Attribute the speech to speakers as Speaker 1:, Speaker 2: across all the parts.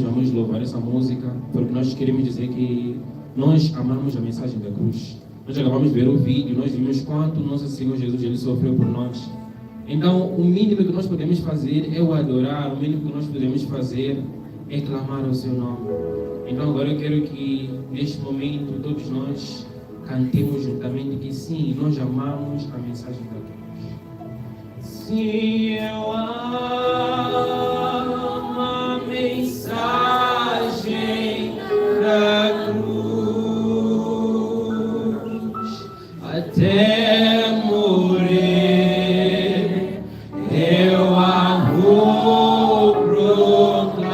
Speaker 1: vamos louvar essa música, porque nós queremos dizer que nós amamos a mensagem da cruz. Nós acabamos de ver o vídeo, nós vimos quanto nosso Senhor Jesus ele sofreu por nós. Então, o mínimo que nós podemos fazer é o adorar, o mínimo que nós podemos fazer é clamar ao seu nome. Então, agora eu quero que, neste momento, todos nós cantemos juntamente que sim, nós amamos a mensagem da cruz. Sim, eu amo a mensagem da cruz. Até morrer, eu a vou proclamar.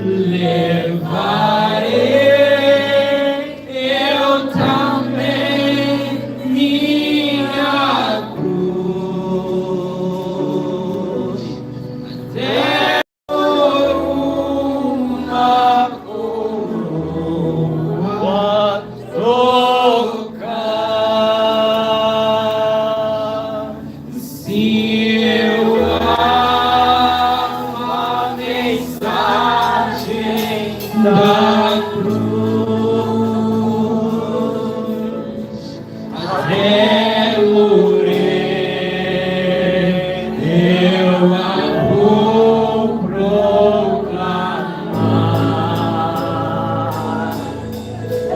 Speaker 1: Levarei eu também minha cruz, até por uma coroa tocar. Se eu amo a mensagem da cruz, até morrer, eu a vou proclamar.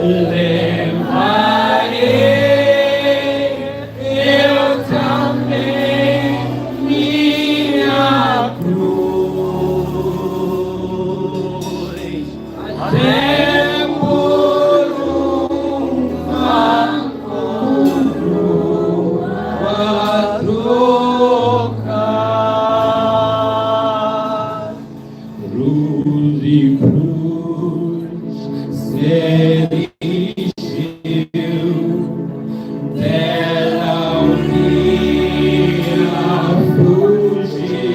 Speaker 1: Levarei eu também minha cruz, até por uma coroa trocar. Cruz e cruz se dirigiu, dela um dia fugiu,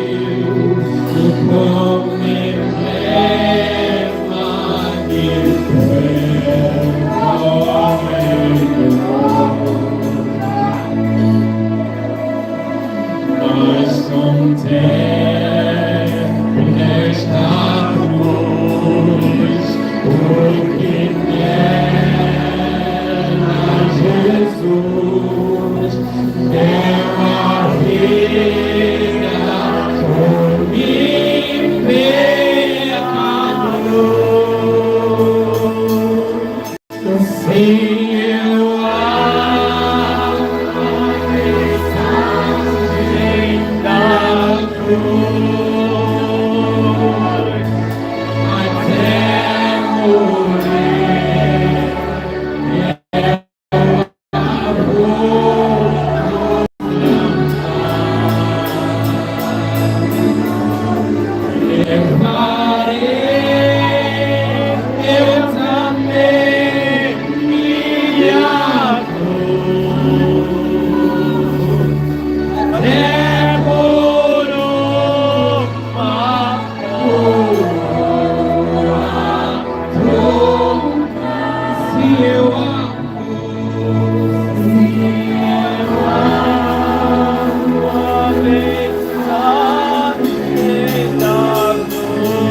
Speaker 1: como emblema de fé, homem do mas contemplo nesta cruz, porque nela Jesus deu a vida por mim, pecador. Sim, eu amo a mensagem da cruz, até morrer, eu a vou proclamar. Levarei eu também minha cruz, até por uma coroa trocar. Se eu amo a mensagem da cruz,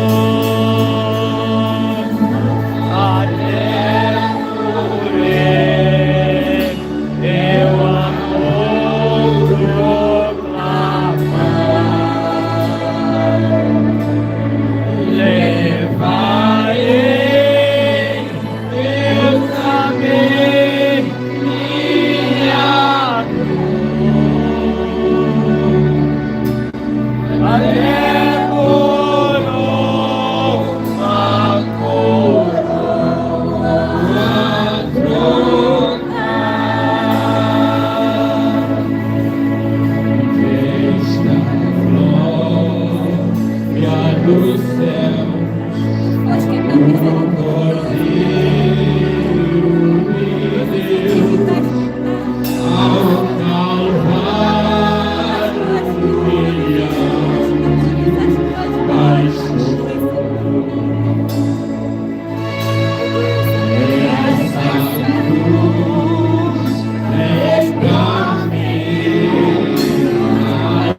Speaker 1: até morrer, eu a vou proclamar. Levarei eu também minha cruz, até por uma coroa trocar. Esta glória dos céus, o Cordeiro de Deus, ao Calvário baixou. Essa cruz é pra mim, a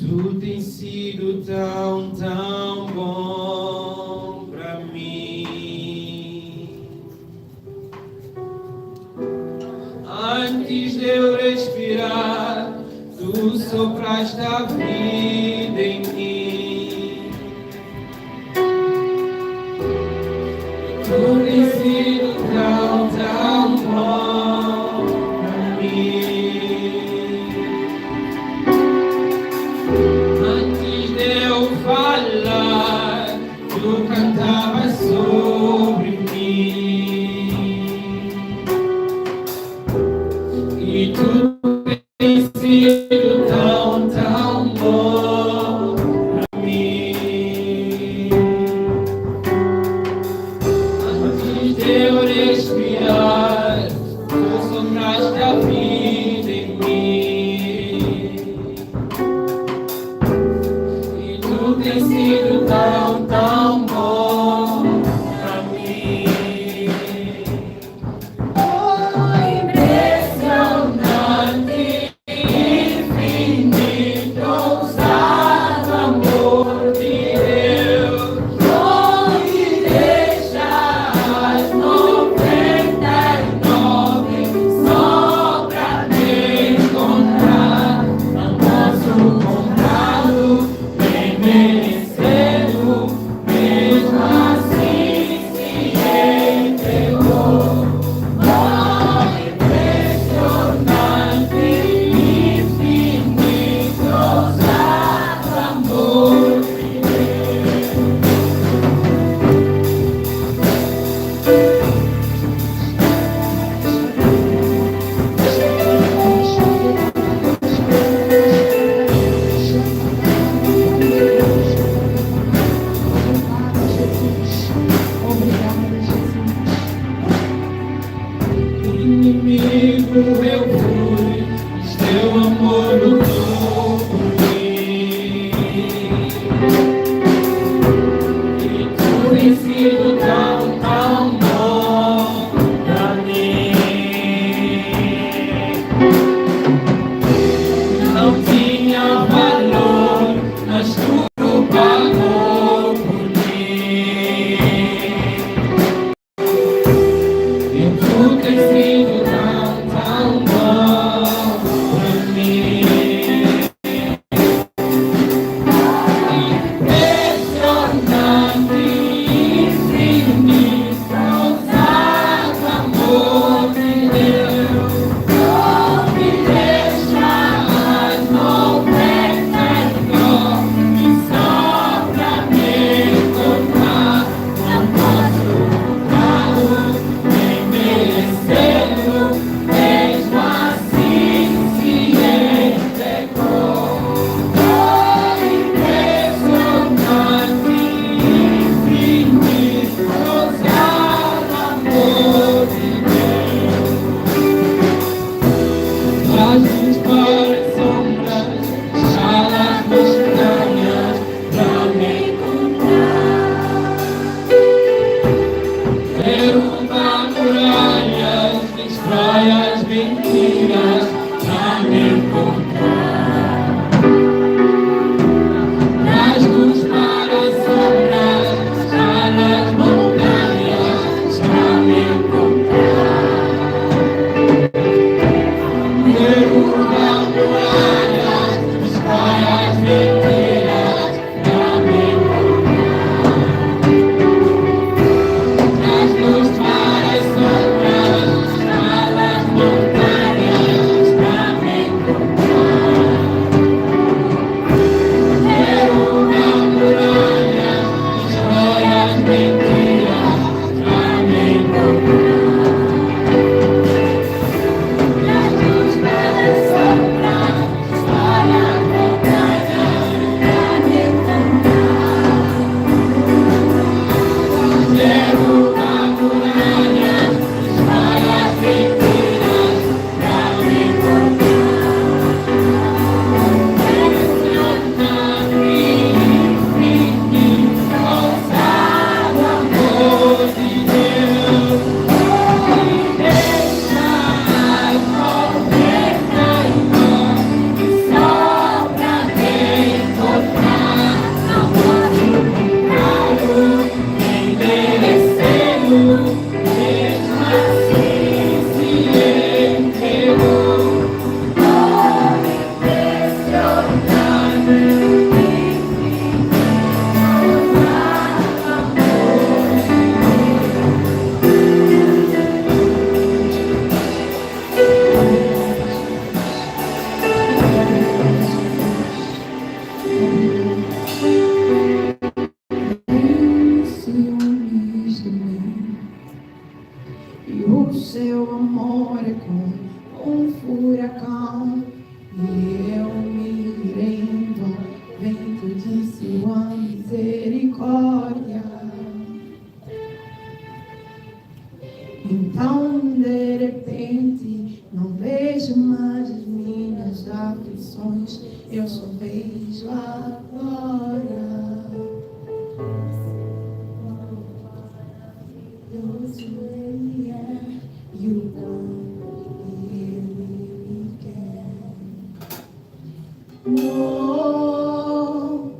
Speaker 1: Tu tens sido tão, tão bom pra mim. Antes de eu respirar, tu sopraste a vida em mim. Tu tens sido tão, tão bom pra mim. Antes de eu falar, tu cantavas sobre mim. E tu tens sido tão, tão bom pra mim. Antes de eu respirar,
Speaker 2: aflições, eu só vejo a glória. Deus Ele é e o quanto Ele me quer. Oh,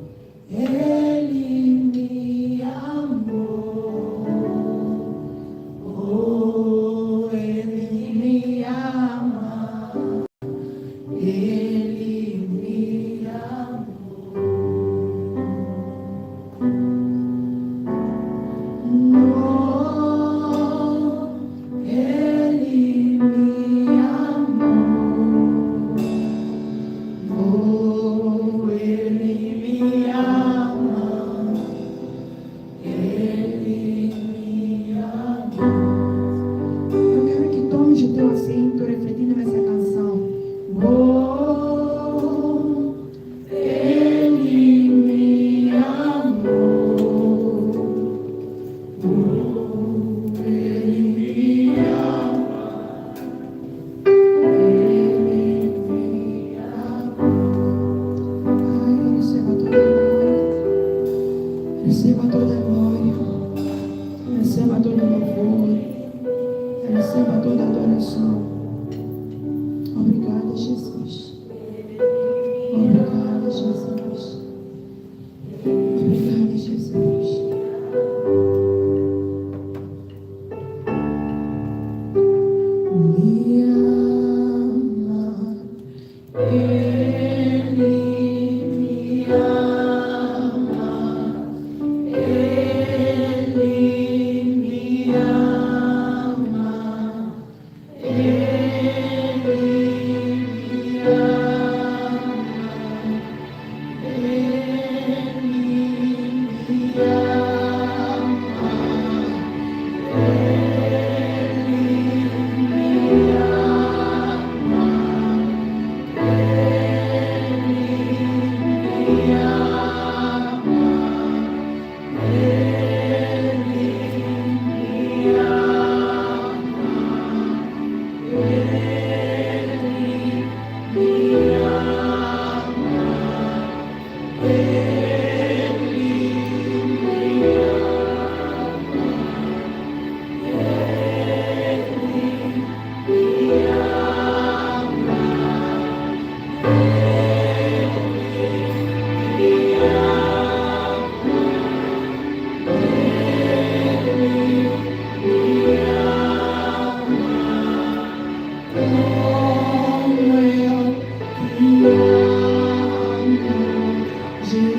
Speaker 2: Ele me amou. Oh, Ele me ama. Ele me amou. Oh, Ele me amou. Oh, Ele me ama. Ele me ama. Eu quero que tomes o teu assento refletindo nessa canção. Oh, Ele me amou. Oh, Ele me ama. Ele me ama. Ai, receba toda a glória. Receba todo o louvor. Receba toda a adoração. Obrigada, Jesus. Obrigada, Jesus. Obrigada, Jesus. Me ama, Ele me ama, Ele me ama, Ele me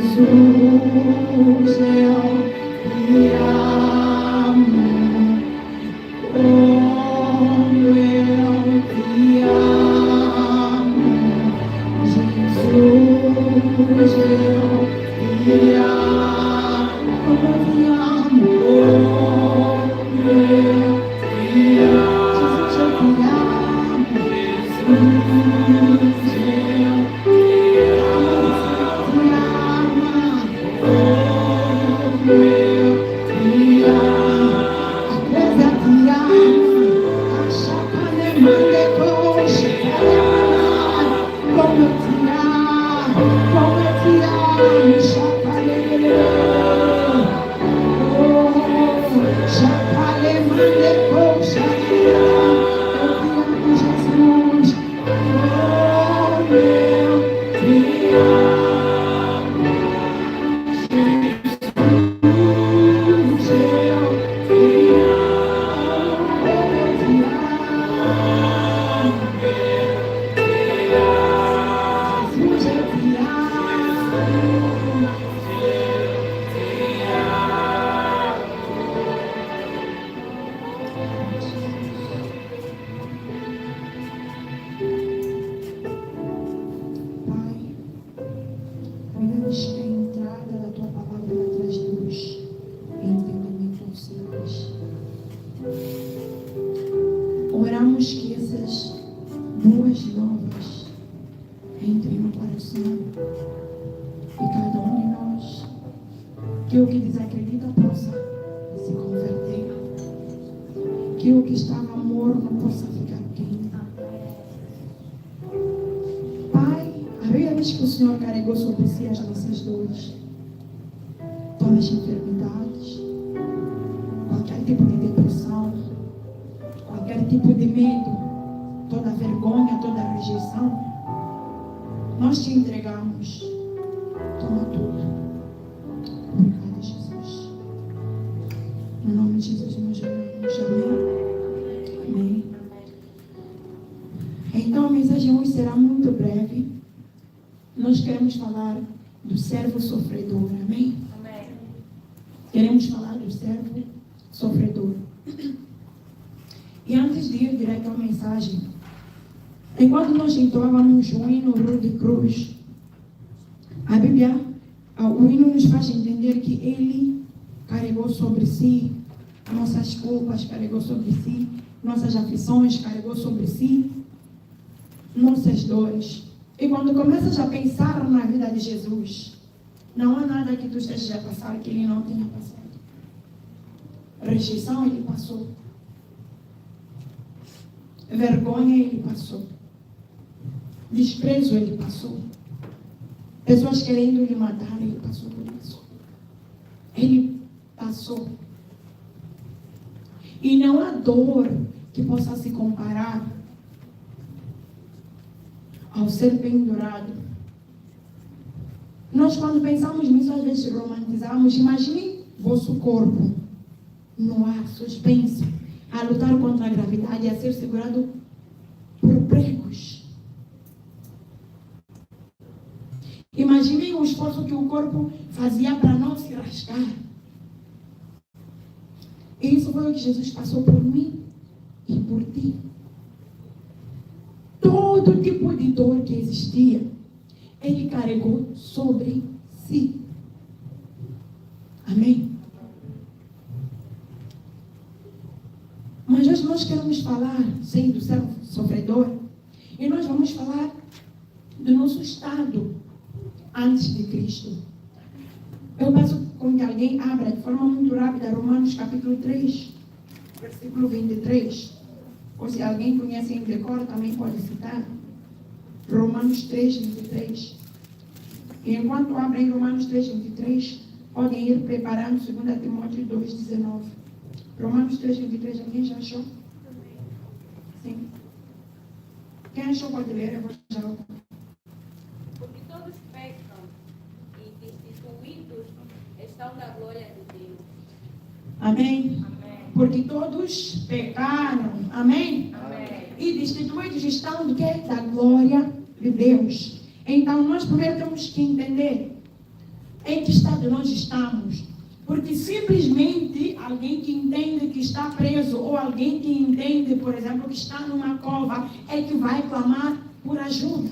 Speaker 2: Jesus, eu te amo. Como eu te amo. Jesus, eu te amo. Como eu te amo. Como eu te amo. Jesus, eu te amo. Jesus, eu te amo. Enche a entrada da tua palavra ela traz luz, entendimento aos sinais. Oramos que essas boas novas entrem no coração de cada um de nós, que o que desacredita possa se converter, que o que estava morno possa ficar quente. Pai, A Bíblia diz que o Senhor carregou sobre si as nossas dores, todas as enfermidades, qualquer tipo de depressão, qualquer tipo de medo, toda vergonha, toda rejeição. Nós te entregamos. Toma tudo. Obrigada, Jesus. No nome de Jesus nós oramos. Amém. Amém. Então a mensagem hoje será muito breve. Nós queremos falar do servo sofredor. Amém?
Speaker 3: Amém.
Speaker 2: Queremos falar do servo sofredor. E antes de ir direto à mensagem, enquanto nós entoávamos o hino Rua de Cruz, a Bíblia, o hino nos faz entender que Ele carregou sobre si nossas culpas, carregou sobre si nossas aflições, carregou sobre si nossas dores. E quando começas a pensar na vida de Jesus, não há nada que tu estejas a passar que Ele não tenha passado. Rejeição Ele passou. Vergonha Ele passou. Desprezo Ele passou. Pessoas querendo Lhe matar, Ele passou por isso. Ele passou. E não há dor que possa se comparar ao ser pendurado. Nós, quando pensamos nisso, às vezes romantizamos. Imagine vosso corpo no ar, suspenso, a lutar contra a gravidade, a ser segurado por pregos. Imagine o esforço que o corpo fazia para não se rasgar. E isso foi o que Jesus passou por mim e por ti. Todo tipo de dor que existia, Ele carregou sobre si. Amém? Mas hoje nós queremos falar, sim, do servo sofredor. E nós vamos falar do nosso estado antes de Cristo. Eu peço com que alguém abra de forma muito rápida Romanos capítulo 3, versículo 23. Ou se alguém conhece em decor, também pode citar. Romanos 3, 23. E enquanto abrem Romanos 3, 23, podem ir preparando 2 Timóteo 2, 19. Romanos 3, 23, alguém já achou? Sim. Quem achou pode ler, eu vou já.
Speaker 3: Porque todos pecam e destituídos estão da glória de Deus.
Speaker 2: Amém?
Speaker 3: Amém.
Speaker 2: Porque todos pecaram. Amém?
Speaker 3: Amém.
Speaker 2: E destituídos estão do quê? Da glória de Deus. Então, nós primeiro temos que entender em que estado nós estamos. Porque simplesmente alguém que entende que está preso, ou alguém que entende, por exemplo, que está numa cova, é que vai clamar por ajuda.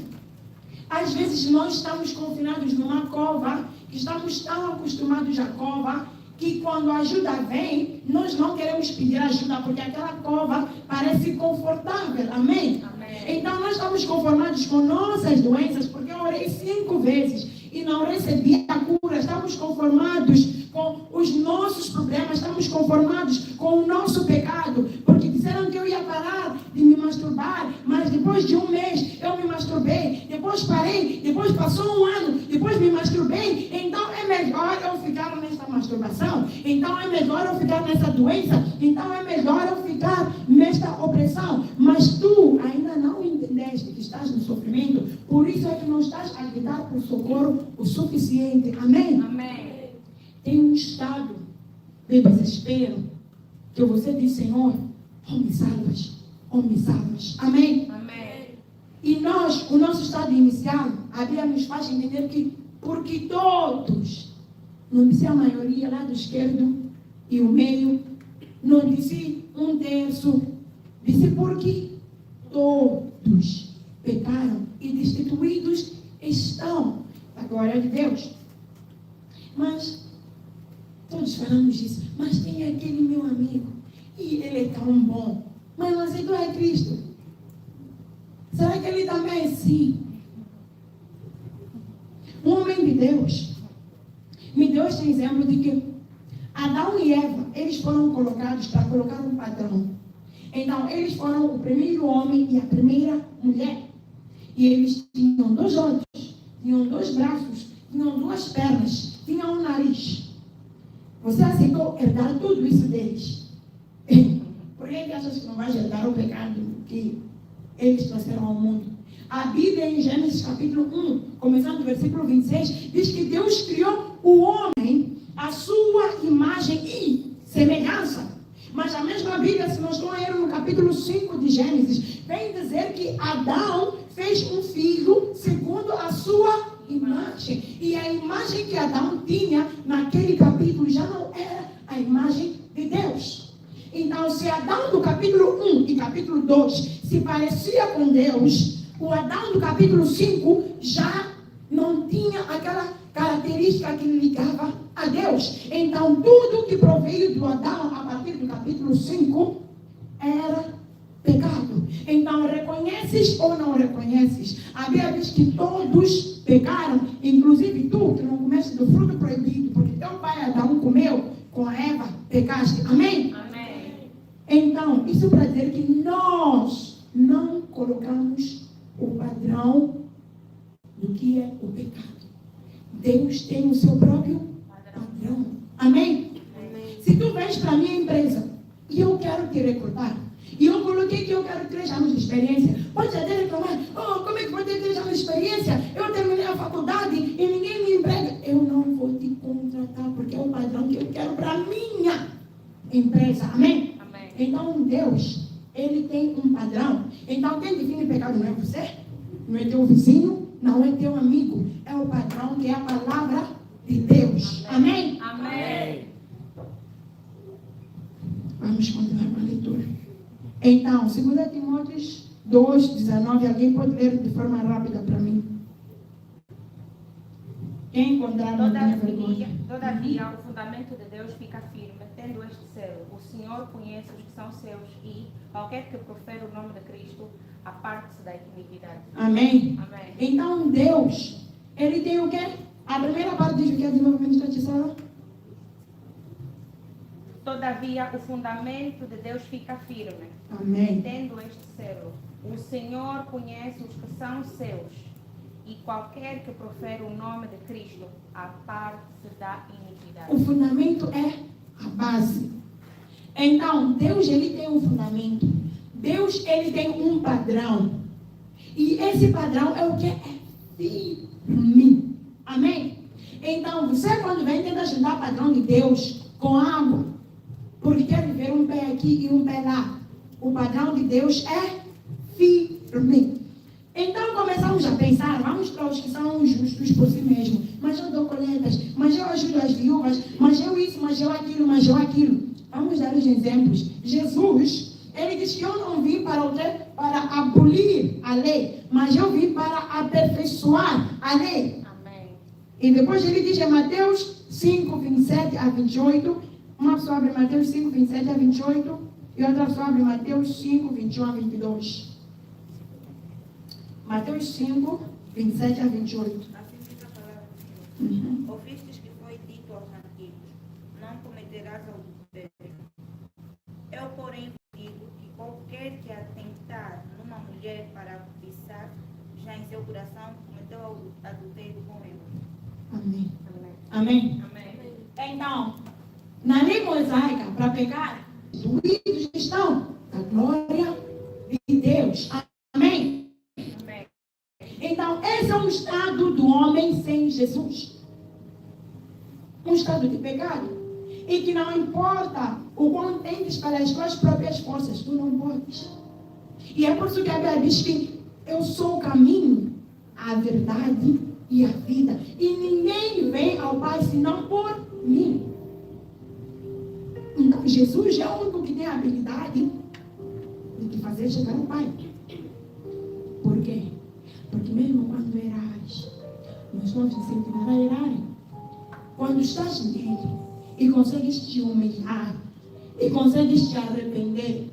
Speaker 2: Às vezes nós estamos confinados numa cova, que estamos tão acostumados à cova, que quando a ajuda vem, nós não queremos pedir ajuda, porque aquela cova parece confortável. Amém?
Speaker 3: Amém.
Speaker 2: Então nós estamos conformados com nossas doenças, porque eu orei 5 vezes e não recebi a cura. Estamos conformados com os nossos problemas, estamos conformados com o nosso pecado, porque disseram que eu ia parar de me masturbar, mas depois de 1 mês eu me masturbei, depois parei, depois passou 1 ano, depois me masturbei. Então é melhor eu ficar nesta masturbação, então é melhor eu ficar nessa doença, então é melhor eu ficar nesta opressão. Mas tu ainda não entendeste que estás no sofrimento, por isso é que não estás a gritar por socorro o suficiente. Amém?
Speaker 3: Amém.
Speaker 2: Tem um estado de desespero que você diz: Senhor, me salvas, me salvas. Amém?
Speaker 3: Amém.
Speaker 2: E nós, o nosso estado inicial, a Bíblia nos faz entender que porque todos, não disse a maioria lá do esquerdo e o meio, não disse 1/3, disse porque todos pecaram e destituídos estão da glória de Deus. Mas todos falamos disso. Mas tem aquele meu amigo, e ele é tão bom, mas não aceitou a Cristo. Será que ele também é assim? Um homem de Deus me deu este exemplo de que Adão e Eva, eles foram colocados para colocar um padrão. Então, eles foram o primeiro homem e a primeira mulher. E eles tinham 2 olhos. tinham 2 braços, tinham 2 pernas, tinham um nariz. Você aceitou herdar tudo isso deles? Por que achas que não vais herdar o pecado que eles trouxeram ao mundo? A Bíblia, em Gênesis capítulo 1, começando do versículo 26, diz que Deus criou o homem à sua imagem e semelhança. Mas a mesma Bíblia, se nós vamos ler no capítulo 5 de Gênesis, vem dizer que Adão fez um filho segundo a sua imagem. E a imagem que Adão tinha naquele capítulo já não era a imagem de Deus. Então, se Adão do capítulo 1 e capítulo 2 se parecia com Deus, o Adão do capítulo 5 já não tinha aquela característica que ligava a Deus. Então, tudo que proveio do Adão a partir do capítulo 5 era pecado. Então, reconheces ou não reconheces? A Bíblia diz que todos pecaram, inclusive tu, que não comeste do fruto proibido, porque teu pai Adão comeu com a Eva, pecaste. Amém?
Speaker 3: Amém.
Speaker 2: Então, isso para dizer que nós não colocamos o padrão do que é o pecado. Deus tem o seu próprio padrão. Amém?
Speaker 3: Amém.
Speaker 2: Se tu vens para a minha empresa e eu quero te recrutar, e eu coloquei que eu quero 3 anos de experiência, pode até reclamar, como é que pode ter 3 anos de experiência? Eu terminei a faculdade e ninguém me emprega. Eu não vou te contratar, porque é o padrão que eu quero para a minha empresa. Amém?
Speaker 3: Amém.
Speaker 2: Então, Deus, Ele tem um padrão. Então, quem define pecado não é você, não é teu vizinho, não é teu amigo. É o padrão que é a palavra de Deus. Amém?
Speaker 3: Amém.
Speaker 2: Vamos continuar com a leitura. Então, 2 Timóteo 2:19, alguém pode ler de forma rápida para mim? Quem encontrar não tenha vergonha.
Speaker 4: Todavia, o fundamento de Deus fica firme, tendo este selo: o Senhor conhece os que são seus e, qualquer que profere o nome de Cristo, aparte-se da iniquidade.
Speaker 2: Amém?
Speaker 4: Amém.
Speaker 2: Então, Deus, Ele tem o quê? A primeira parte diz o que é de novo, ministra Tissara?
Speaker 4: Todavia, o fundamento de Deus fica firme,
Speaker 2: Amém.
Speaker 4: tendo este selo: o Senhor conhece os que são seus e, qualquer que profere o nome de Cristo, aparte-se da iniquidade.
Speaker 2: O fundamento é a base. Então, Deus, Ele tem um fundamento. Deus, Ele tem um padrão. E esse padrão é o que? É firme. Amém? Então, você quando vem tentar ajudar o padrão de Deus com água, porque quer viver um pé aqui e um pé lá. O padrão de Deus é firme. Então começamos a pensar, vamos para os que são justos por si mesmos. Mas eu dou coletas, mas eu ajudo as viúvas, mas eu isso, mas eu aquilo, mas eu aquilo. Vamos dar os exemplos. Jesus, Ele diz que eu não vim para abolir a lei, mas eu vim para aperfeiçoar a lei.
Speaker 4: Amém.
Speaker 2: E depois Ele diz em Mateus 5, 27 a 28, uma pessoa abre Mateus 5, 27 a 28 e outra pessoa abre Mateus 5, 21 a 22. Mateus 5, 27 a 28.
Speaker 5: Assim diz a palavra do Senhor. Ouvistes que foi dito aos antigos: não cometerás adultério. Eu, porém, digo que qualquer que atentar numa mulher para cobiçar, já em seu coração cometeu adultério com ela.
Speaker 2: Amém.
Speaker 4: Amém.
Speaker 2: Amém?
Speaker 4: Amém.
Speaker 2: Então, na lei mosaica, para pecar, doídos estão da glória de Deus. Amém?
Speaker 4: Amém.
Speaker 2: Então, esse é um estado do homem sem Jesus. Um estado de pecado. E que não importa o quão tentes pelas tuas próprias forças, tu não podes. E é por isso que a Bíblia diz que eu sou o caminho, a verdade e a vida. E ninguém vem ao Pai senão por mim. Então, Jesus é o único que tem a habilidade de te fazer chegar ao Pai. Por quê? Porque mesmo quando erares, nós vamos te incentivar a errarem. Quando estás nele e consegues te humilhar e consegues te arrepender,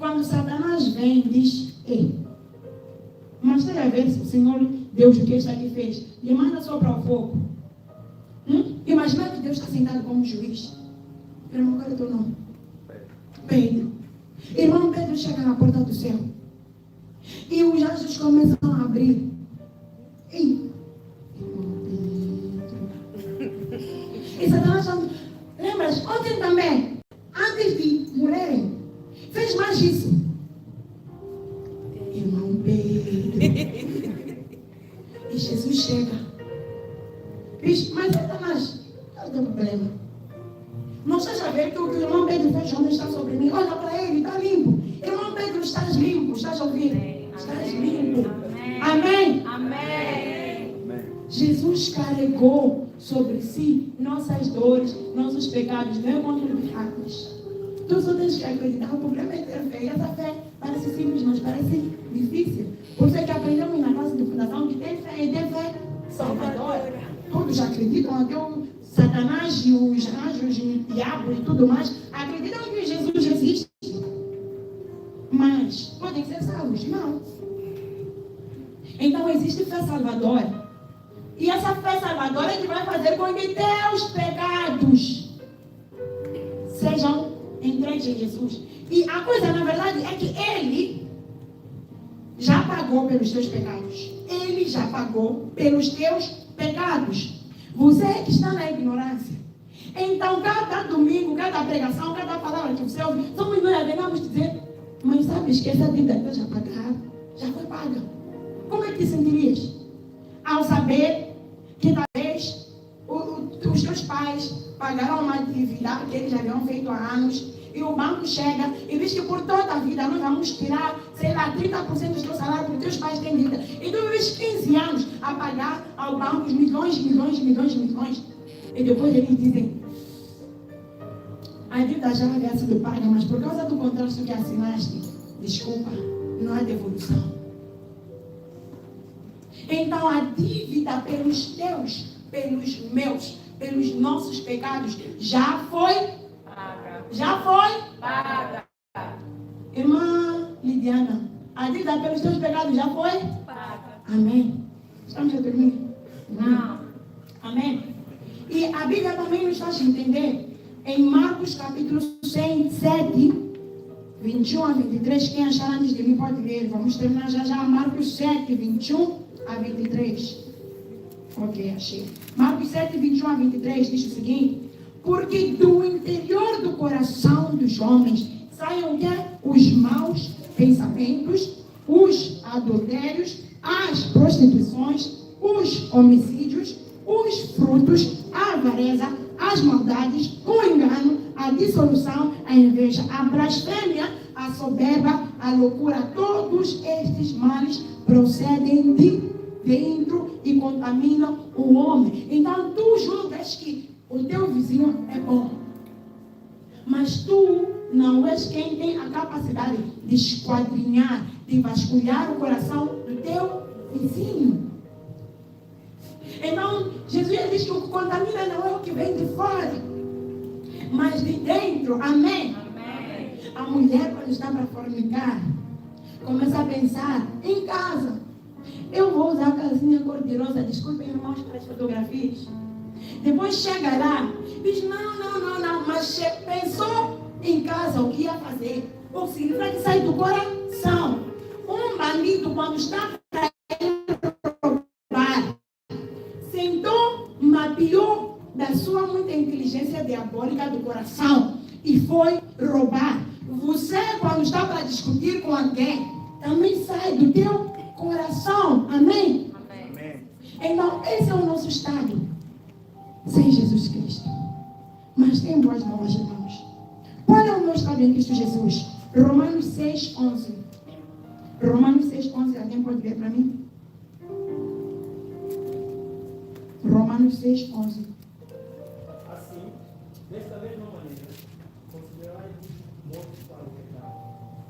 Speaker 2: quando Satanás vem e diz: ei, mas tem a ver se o Senhor Deus o que este aqui fez, lhe manda só para o fogo. Imagina que Deus está sentado como juiz. Irmão, qual é o teu nome? Pedro. Irmão Pedro chega na porta do céu. E os anjos começam a abrir. E chega. Diz, mas Satanás, qual é o teu problema? Não seja ver que o que o irmão Pedro fez ontem está sobre mim. Olha para ele, está limpo. Irmão Pedro, estás limpo, estás a ouvir? Estás limpo. Amém?
Speaker 5: Amém.
Speaker 2: Jesus carregou sobre si nossas dores, nossos pecados, não é contra os fracos. Tu só tens que acreditar. O problema é ter fé. E essa fé parece simples, mas parece difícil. Por isso é que aprendemos na classe de fundação que ter fé e ter fé salvadora. Todos acreditam, até o Satanás e os anjos e o diabo e tudo mais, acreditam que Jesus existe. Mas podem ser salvos? Não. Então existe fé salvadora. E essa fé salvadora é que vai fazer com que teus pecados sejam entregues em Jesus. E a coisa, na verdade, é que Ele já pagou pelos teus pecados. Ele já pagou pelos teus pecados. Você é que está na ignorância. Então, cada domingo, cada pregação, cada palavra que você ouve, somos nós vamos dizer, mas sabes que essa dívida que eu já pagaram, já foi paga. Como é que te sentirias? Ao saber que talvez os teus pais pagaram uma dívida que eles já haviam feito há anos, e o banco chega e diz que por toda a vida nós vamos tirar, sei lá, 30% do teu salário porque teus pais têm dívida. E tu vives 15 anos a pagar ao banco milhões. E depois eles dizem, a dívida já havia sido paga, mas por causa do contrato que assinaste, desculpa, não há devolução. Então a dívida pelos teus, pelos meus, pelos nossos pecados já foi paga. Já foi paga. Irmã Lidiana, a dívida pelos teus pecados já foi paga. Amém. Estamos a dormir? Não. Amém. E a Bíblia também nos faz entender em Marcos capítulo 7, 21 a 23. Quem achar antes de mim pode ler. Vamos terminar já. Marcos 7, 21 a 23. Ok, achei. Marcos 7, 21 a 23 diz o seguinte: porque do interior do coração dos homens saem o quê? Os maus pensamentos, os adultérios, as prostituições, os homicídios, os frutos, a avareza, as maldades, o engano, a dissolução, a inveja, a blasfêmia, a soberba, a loucura. Todos estes males procedem de dentro e contaminam o homem. Então tu julgas que o teu vizinho é bom, mas tu não és quem tem a capacidade de esquadrinhar, de vasculhar o coração do teu vizinho. Então Jesus diz que o que contamina não é o que vem de fora, mas de dentro. Amém? Amém. A mulher, quando está para fornicar, começa a pensar em casa. Eu vou usar a casinha cor-de-rosa, desculpem, irmãos, para as fotografias. Depois chega lá, diz, não, mas pensou em casa o que ia fazer. Ou significa que sai do coração. Um bandido, quando está para roubar, sentou, mapeou da sua muita inteligência diabólica do coração e foi roubar. Você, quando está para discutir com alguém, também sai do teu coração. Amém? Amém. Então, esse é o nosso estado sem Jesus Cristo. Mas tem boas novas, irmãos. Qual é o meu estado em Cristo Jesus? Romanos 6, 11. Romanos 6, 11. Alguém pode ler para mim? Romanos 6, 11.
Speaker 6: Assim, desta mesma maneira, considerai-vos mortos para o pecado,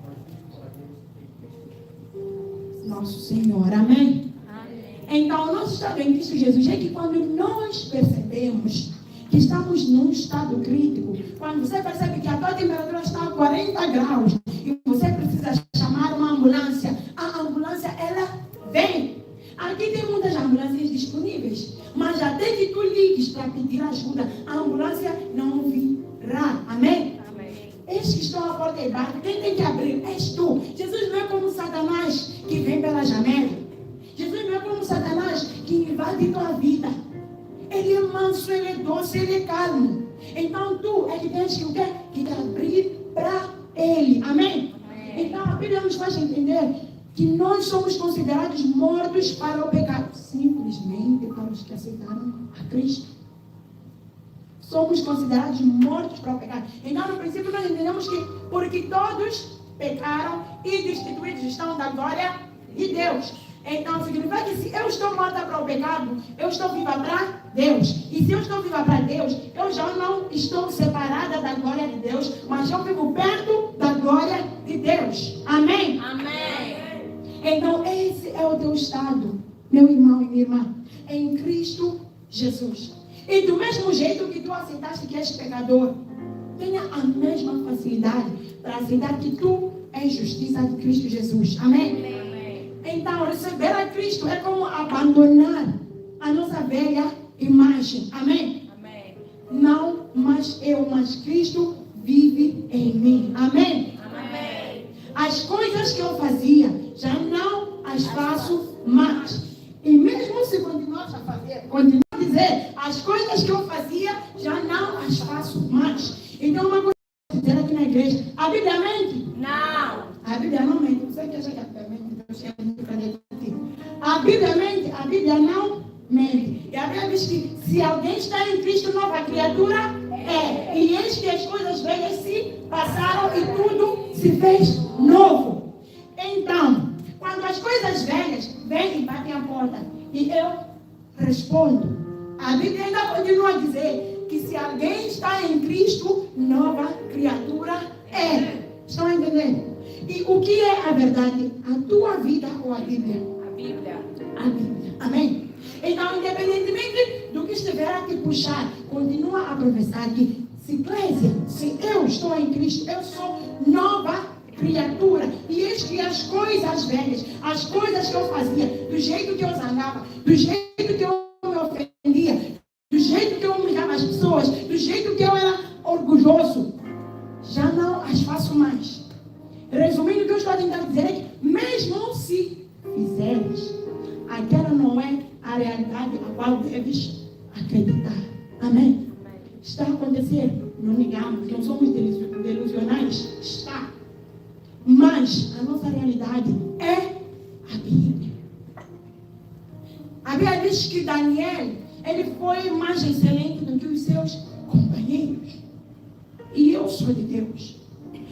Speaker 6: mas vivos para Deus em Cristo.
Speaker 2: Nosso Senhor. Amém? Amém. Então, o nosso estado em Cristo Jesus é que quando nós percebemos que estamos num estado crítico, quando você percebe que a tua temperatura está a 40 graus e você precisa chamar uma ambulância, a ambulância, ela vem. Aqui tem muitas ambulâncias disponíveis, mas até que tu ligues para pedir ajuda, a ambulância não virá. Amém? Amém. Eis que estão à porta e batem. Quem tem que abrir? És tu. Jesus não é como Satanás que vem pela janela. Jesus não é como Satanás que invade tua vida. Ele é manso, ele é doce, ele é calmo. Então tu é que tens que o quê? Que te abrir para ele. Amém? Amém? Então a Bíblia nos faz entender que nós somos considerados mortos para o pecado. Simples. simplesmente para os que aceitaram a Cristo. Somos considerados mortos para o pecado. Então, no princípio, nós entendemos que porque todos pecaram e destituídos estão da glória de Deus. Então, significa que se eu estou morta para o pecado, eu estou viva para Deus. E se eu estou viva para Deus, eu já não estou separada da glória de Deus, mas eu vivo perto da glória de Deus. Amém?
Speaker 3: Amém.
Speaker 2: Então, esse é o teu estado, meu irmão e minha irmã, em Cristo Jesus. E do mesmo jeito que tu aceitaste que és pecador, tenha a mesma facilidade para aceitar que tu és justiça de Cristo Jesus. Amém? Então, receber a Cristo é como abandonar a nossa velha imagem. Amém?
Speaker 3: Amém.
Speaker 2: Não mais eu, mas Cristo vive em mim. Amém?
Speaker 3: Amém.
Speaker 2: As coisas que eu fazia, já não as faço mais. E mesmo se continuar a fazer, continuar a dizer, as coisas que eu fazia, já não as faço mais. Então, uma coisa que eu vou dizer aqui na igreja, a Bíblia mente?
Speaker 3: Não.
Speaker 2: A Bíblia não mente. Você que acha que a Bíblia mente? Deus quer muito para dentro de ti. A Bíblia mente? A Bíblia não mente. E a Bíblia diz que se alguém está em Cristo, nova criatura é. E eis que as coisas velhas se passaram e tudo se fez novo. Então, quando as coisas velhas vêm e batem a porta e eu respondo, a Bíblia ainda continua a dizer que se alguém está em Cristo, nova criatura é. Estão entendendo? E o que é a verdade? A tua vida ou a Bíblia?
Speaker 3: A Bíblia.
Speaker 2: A Bíblia. Amém? Então, independentemente do que estiver a te puxar, continua a professar que se eu estou em Cristo, eu sou nova criatura. E eis que as coisas velhas, as coisas que eu fazia, do jeito que eu zangava, do jeito que eu me ofendia, do jeito que eu humilhava as pessoas, do jeito que eu era orgulhoso, já não as faço mais. Resumindo, o que eu estou tentando dizer é que mesmo se fizeres, aquela não é a realidade a qual deves acreditar. Amém? Está acontecendo, não negamos, não somos delusionais, está. Mas a nossa realidade é a Bíblia. A Bíblia diz que Daniel, ele foi mais excelente do que os seus companheiros. E eu sou de Deus.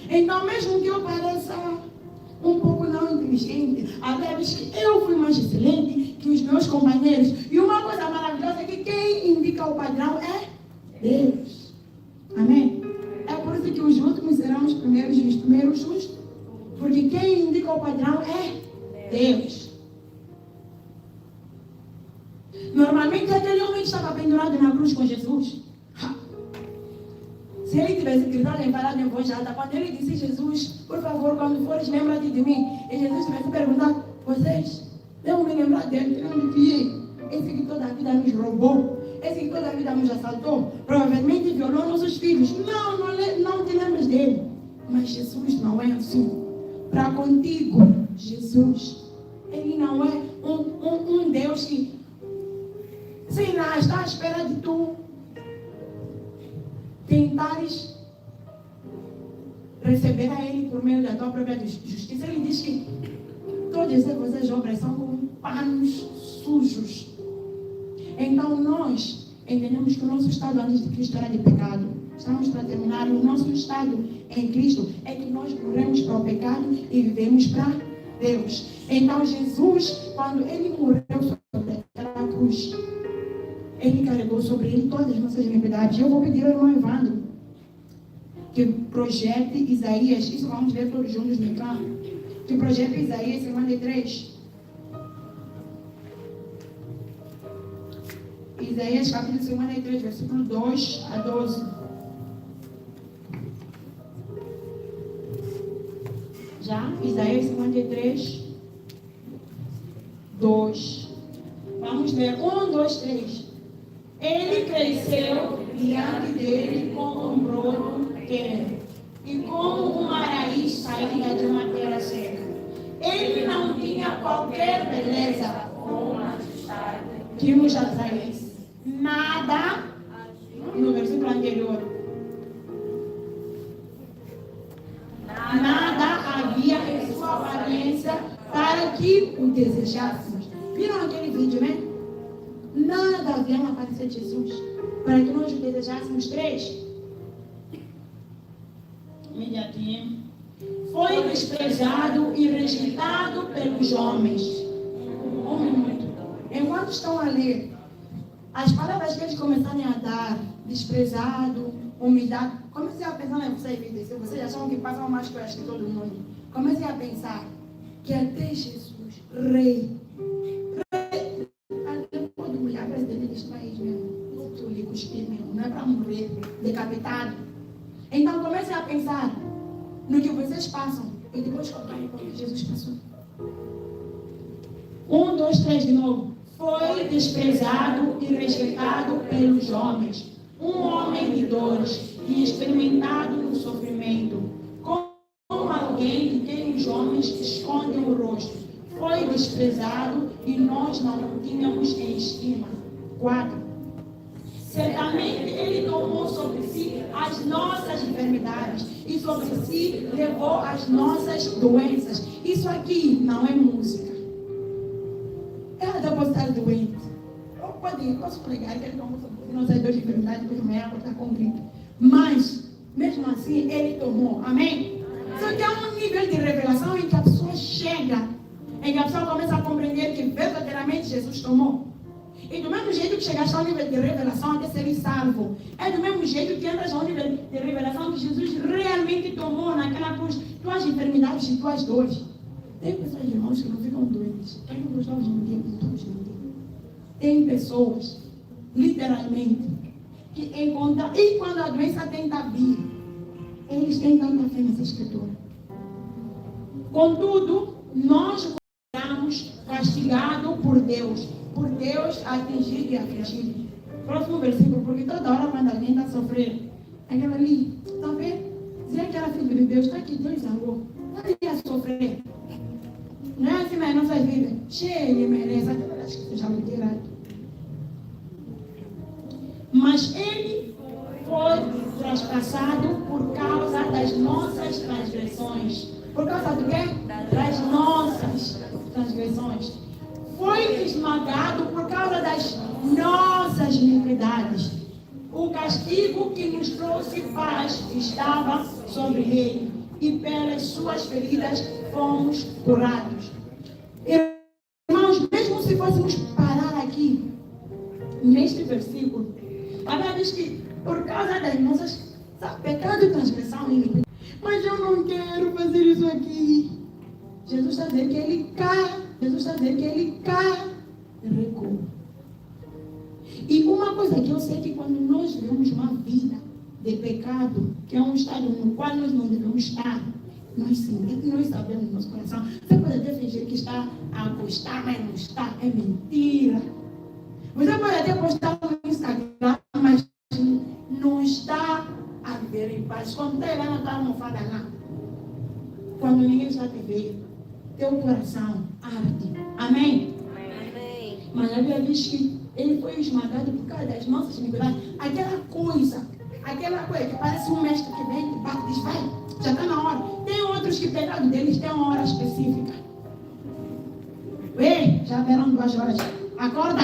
Speaker 2: Então, mesmo que eu pareça um pouco não inteligente, a Bíblia diz que eu fui mais excelente que os meus companheiros. E uma coisa maravilhosa é que quem indica o padrão é Deus. Amém? É por isso que os últimos serão os primeiros e os primeiros os. Porque quem indica o padrão é Deus. Normalmente aquele homem que estava pendurado na cruz com Jesus, se ele tivesse gritado em falado em voz alta, quando ele disse, Jesus, por favor, quando fores, lembra-te de mim. E Jesus tivesse perguntado, vocês, devo me lembrar dele, que onde viei? Esse que toda a vida nos roubou, esse que toda a vida nos assaltou, provavelmente violou nossos filhos. Não te lembras dele. Mas Jesus não é assim. Para contigo, Jesus, ele não é um Deus que, sei lá, está à espera de tu tentares receber a Ele por meio da tua própria justiça. Ele diz que todas essas obras são como panos sujos. Então nós entendemos que o nosso estado antes de Cristo era de pecado. Estamos para terminar. O nosso estado em Cristo é que nós morremos para o pecado e vivemos para Deus. Então Jesus, quando Ele morreu sobre aquela cruz, Ele carregou sobre Ele todas as nossas iniquidades. Eu vou pedir ao irmão Evandro que projete Isaías, isso vamos ver todos juntos no campo, que projete Isaías 53. Isaías capítulo 53, versículo 2 a 12. Já? Isaías 53, 2. Vamos ler. 1, 2, 3. Ele cresceu diante dele como um broto terno e como uma raiz saída de uma terra seca. Ele não tinha qualquer beleza ou majestade que nos atraísse. Nada, no versículo anterior, nada havia em sua aparência para que o desejássemos. Viram aquele vídeo, né? nada havia na aparecer de Jesus, para que nós o desejássemos. 3. Imediatamente. Foi desprezado e rejeitado pelos homens. Um minuto. Enquanto estão a ler, as palavras que eles começarem a dar, desprezado, humilhado, comecei a pensar em vocês, vida. Se vocês acham que passam mais coisas que todo mundo, comecei a pensar que até Jesus, rei, até pode olhar para deste país mesmo, tu lhe cuspir mesmo, não é para morrer decapitado. Então comecei a pensar no que vocês passam e depois comparem com o que Jesus passou. 1, 2, 3 de novo. Foi desprezado e rejeitado pelos homens, um homem de dores e experimentado no sofrimento, como alguém de quem os homens escondem o rosto. Foi desprezado e nós não o tínhamos em estima. 4. Certamente ele tomou sobre si as nossas enfermidades e sobre si levou as nossas doenças. Isso aqui não é música. Eu posso estar doente. Posso pregar que ele tomou sobre si nossas duas enfermidades, depois amanhã vou estar com gripe. Mas, mesmo assim, ele tomou. Amém? Só que há um nível de revelação em que a pessoa chega, em que a pessoa começa a compreender que verdadeiramente Jesus tomou. E do mesmo jeito que chegaste ao nível de revelação até ser salvo, é do mesmo jeito que entras ao nível de revelação que Jesus realmente tomou naquela cruz tuas enfermidades e tuas dores. Tem pessoas, irmãos, que não ficam doentes. Quem não gostou de ninguém, todos não tem. Tem pessoas, literalmente, que encontram, e quando a doença tenta vir, eles têm tanta fé nessa escritura. Contudo, nós fomos castigados por Deus atingido e afligido. Próximo versículo, porque toda hora quando alguém está sofrendo, aquela ali, está vendo? Dizer que era filho de Deus, está aqui, Deus salvou. Não ia sofrer. Não é assim nas nossas vidas. Cheio, ele merece. Acho que já me tiraram. Mas ele foi traspassado por causa das nossas transgressões. Por causa do quê? Das nossas transgressões. Foi esmagado por causa das nossas iniquidades. O castigo que nos trouxe paz estava sobre ele, e pelas suas feridas fomos curados. Irmãos, mesmo se fôssemos parar aqui, neste versículo, a Bíblia diz que por causa das nossas pecado e transgressão, mas eu não quero fazer isso aqui. Jesus está dizendo que ele cai. Jesus está dizendo que ele cai e recua. E uma coisa que eu sei que quando nós vivemos uma vida de pecado, que é um estado no qual nós não devemos estar, nós sentimos, nós sabemos no nosso coração. Você pode até fingir que está a postar, mas não está, é mentira. Você pode até postar no Instagram, mas não está a viver em paz. Quando está lá, não está almofada lá. Quando ninguém está a viver, teu coração arde. Amém?
Speaker 5: Amém.
Speaker 2: Mas a Bíblia diz que ele foi esmagado por causa das nossas iniquidades. Aquela coisa que parece um mestre que vem, que bate e diz, vai, já está na hora. Tem outros que pecado deles tem uma hora específica. Ei, já deram 2 horas. Acorda.